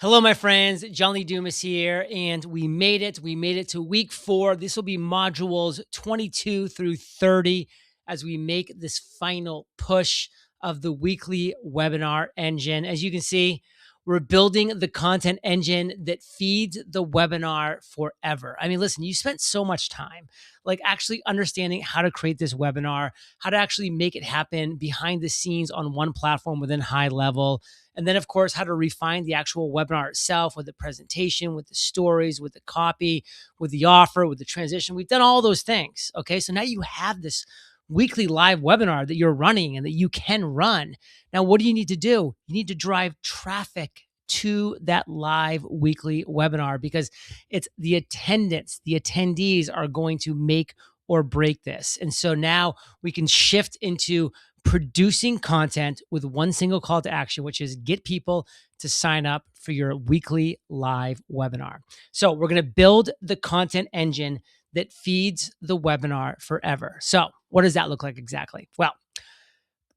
Hello, my friends. Johnny Dumas here, and we made it. We made it to week 4. This will be modules 22 through 30 as we make this final push of the weekly webinar engine. As you can see, we're building the content engine that feeds the webinar forever. I mean, listen, you spent so much time like actually understanding how to create this webinar, how to actually make it happen behind the scenes on one platform within HighLevel. And then, of course, how to refine the actual webinar itself with the presentation, with the stories, with the copy, with the offer, with the transition. We've done all those things. Okay. So now you have this weekly live webinar that you're running and that you can run. Now, what do you need to do? You need to drive traffic to that live weekly webinar because it's the attendance, the attendees are going to make or break this. And so now we can shift into producing content with one single call to action, which is get people to sign up for your weekly live webinar. So we're going to build the content engine that feeds the webinar forever. So what does that look like exactly? Well,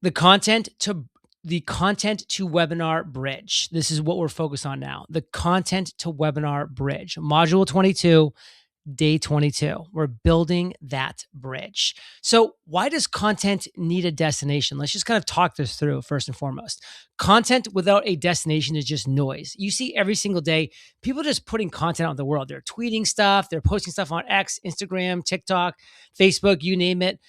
the content to webinar bridge. This is what we're focused on now. The content to webinar bridge, module 22, day 22. We're building that bridge. So why does content need a destination? Let's just kind of talk this through first and foremost. Content without a destination is just noise. You see every single day, people just putting content out in the world. They're tweeting stuff, they're posting stuff on X, Instagram, TikTok, Facebook, you name it.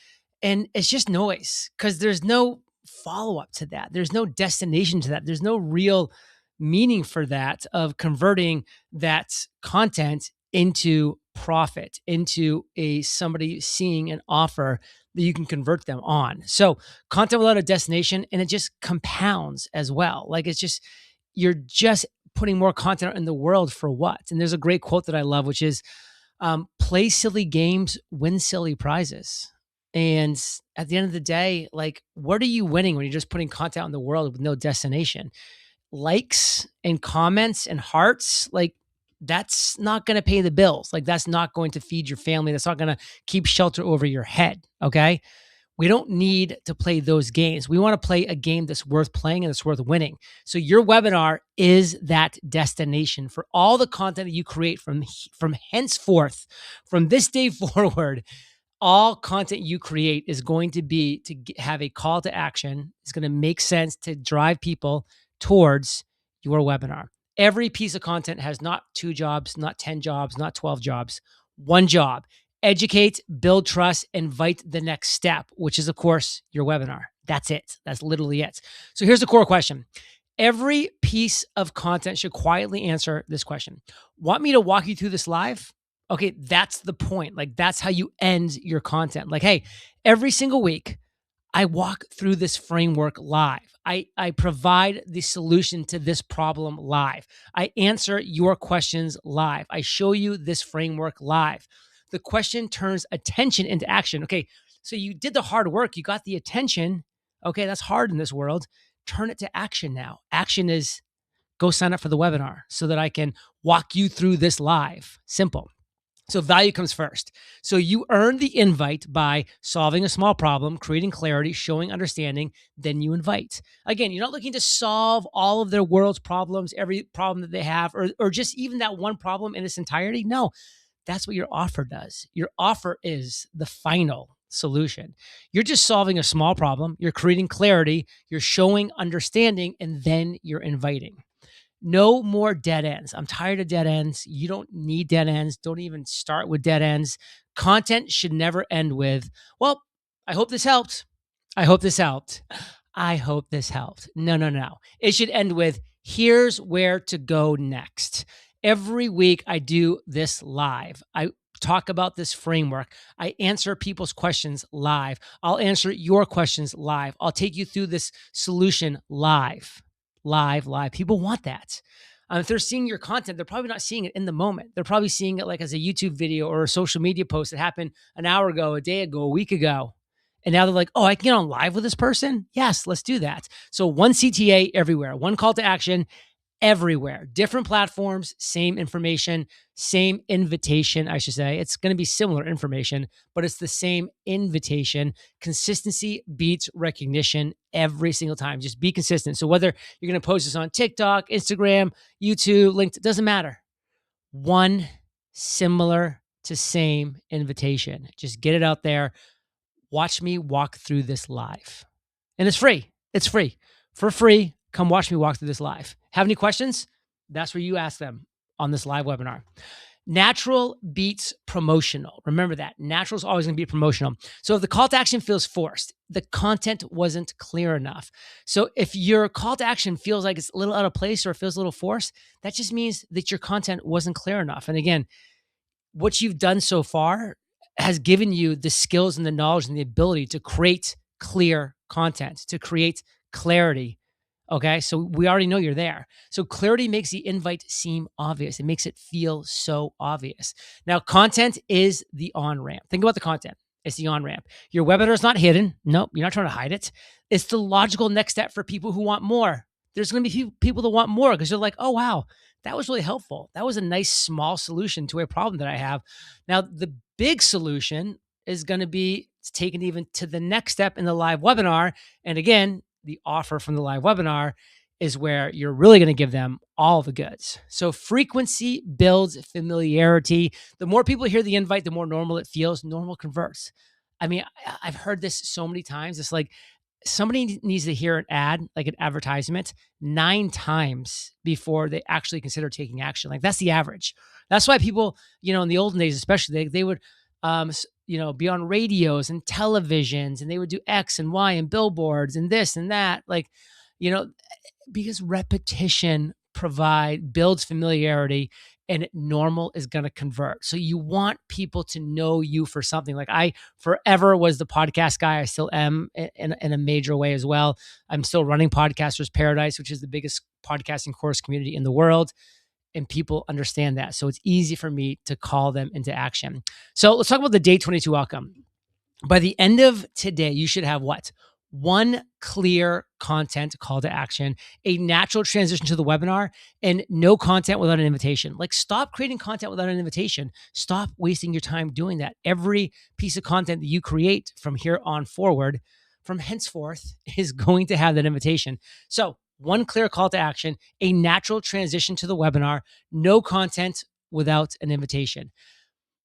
And it's just noise because there's no follow-up to that. There's no destination to that. There's no real meaning for that of converting that content into profit, into somebody seeing an offer that you can convert them on. So content without a destination, and it just compounds as well. Like you're just putting more content out in the world for what? And there's a great quote that I love, which is play silly games, win silly prizes. And at the end of the day, like, what are you winning when you're just putting content out in the world with no destination? Likes and comments and hearts, like that's not going to pay the bills. Like that's not going to feed your family. That's not going to keep shelter over your head. Okay. We don't need to play those games. We want to play a game that's worth playing and that's worth winning. So your webinar is that destination for all the content that you create from henceforth, from this day forward. All content you create is going to be to have a call to action. It's going to make sense to drive people towards your webinar. Every piece of content has not 2 jobs, not 10 jobs, not 12 jobs, one job. Educate, build trust, invite the next step, which is, of course, your webinar. That's it. That's literally it. So here's the core question. Every piece of content should quietly answer this question. Want me to walk you through this live? Okay, that's the point. Like, that's how you end your content. Like, hey, every single week, I walk through this framework live. I provide the solution to this problem live. I answer your questions live. I show you this framework live. The question turns attention into action. Okay, so you did the hard work. You got the attention. Okay, that's hard in this world. Turn it to action now. Action is go sign up for the webinar so that I can walk you through this live. Simple. So value comes first. So you earn the invite by solving a small problem, creating clarity, showing understanding, then you invite. Again, you're not looking to solve all of their world's problems, every problem that they have, or just even that one problem in its entirety. No, that's what your offer does. Your offer is the final solution. You're just solving a small problem, you're creating clarity, you're showing understanding, and then you're inviting. No more dead ends. I'm tired of dead ends. You don't need dead ends. Don't even start with dead ends. Content should never end with, well, I hope this helped. I hope this helped. I hope this helped. No, no, no. It should end with, here's where to go next. Every week I do this live. I talk about this framework. I answer people's questions live. I'll answer your questions live. I'll take you through this solution live. Live. People want that. If they're seeing your content, they're probably not seeing it in the moment. They're probably seeing it like as a YouTube video or a social media post that happened an hour ago, a day ago, a week ago. And now they're like, oh, I can get on live with this person? Yes, let's do that. So one CTA everywhere, one call to action, everywhere. Different platforms, same information, same invitation, I should say. It's going to be similar information, but it's the same invitation. Consistency beats recognition every single time. Just be consistent. So whether you're going to post this on TikTok, Instagram, YouTube, LinkedIn, doesn't matter. One similar to same invitation. Just get it out there. Watch me walk through this live. And it's free. It's free. For free, come watch me walk through this live. Have any questions? That's where you ask them on this live webinar. Natural beats promotional. Remember that. Natural is always going to be promotional. So if the call to action feels forced, the content wasn't clear enough. So if your call to action feels like it's a little out of place or it feels a little forced, that just means that your content wasn't clear enough. And again, what you've done so far has given you the skills and the knowledge and the ability to create clear content, to create clarity. Okay. So we already know you're there. So clarity makes the invite seem obvious. It makes it feel so obvious. Now, content is the on ramp. Think about the content. It's the on ramp. Your webinar is not hidden. Nope. You're not trying to hide it. It's the logical next step for people who want more. There's going to be people that want more because they're like, oh, wow, that was really helpful. That was a nice small solution to a problem that I have. Now, the big solution is going to be taken even to the next step in the live webinar. And again, the offer from the live webinar is where you're really going to give them all the goods. So frequency builds familiarity. The more people hear the invite, the more normal it feels. Normal converts. I mean, I've heard this so many times. It's like somebody needs to hear an ad, like an advertisement, 9 times before they actually consider taking action. Like that's the average. That's why people, in the olden days, especially, they would, be on radios and televisions, and they would do X and Y and billboards and this and that. Like, because repetition builds familiarity, and normal is going to convert. So you want people to know you for something. Like I forever was the podcast guy. I still am in a major way as well. I'm still running Podcasters Paradise, which is the biggest podcasting course community in the world. And people understand that. So it's easy for me to call them into action. So let's talk about the day 22 outcome. By the end of today, you should have what? One clear content call to action, a natural transition to the webinar, and no content without an invitation. Like stop creating content without an invitation. Stop wasting your time doing that. Every piece of content that you create from here on forward, from henceforth, is going to have that invitation. So one clear call to action, a natural transition to the webinar, no content without an invitation.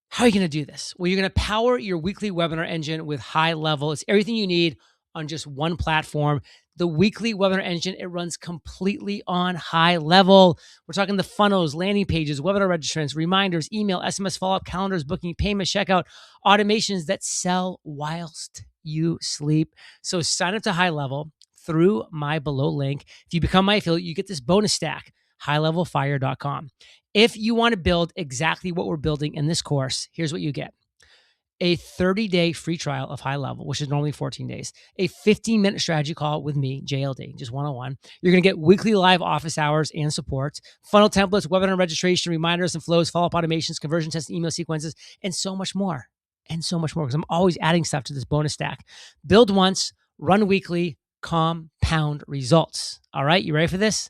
How are you going to do this? Well, you're going to power your weekly webinar engine with HighLevel. It's everything you need on just one platform. The weekly webinar engine, it runs completely on HighLevel. We're talking the funnels, landing pages, webinar registrants, reminders, email, SMS follow-up, calendars, booking, payment, checkout, automations that sell whilst you sleep. So sign up to HighLevel through my below link. If you become my affiliate, you get this bonus stack, highlevelfire.com. If you want to build exactly what we're building in this course, here's what you get. A 30-day free trial of HighLevel, which is normally 14 days, a 15-minute strategy call with me, JLD, just one-on-one. You're going to get weekly live office hours and support, funnel templates, webinar registration, reminders and flows, follow-up automations, conversion tests, email sequences, and so much more. And so much more, because I'm always adding stuff to this bonus stack. Build once, run weekly, compound results. All right, you ready for this?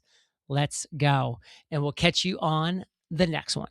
Let's go. And we'll catch you on the next one.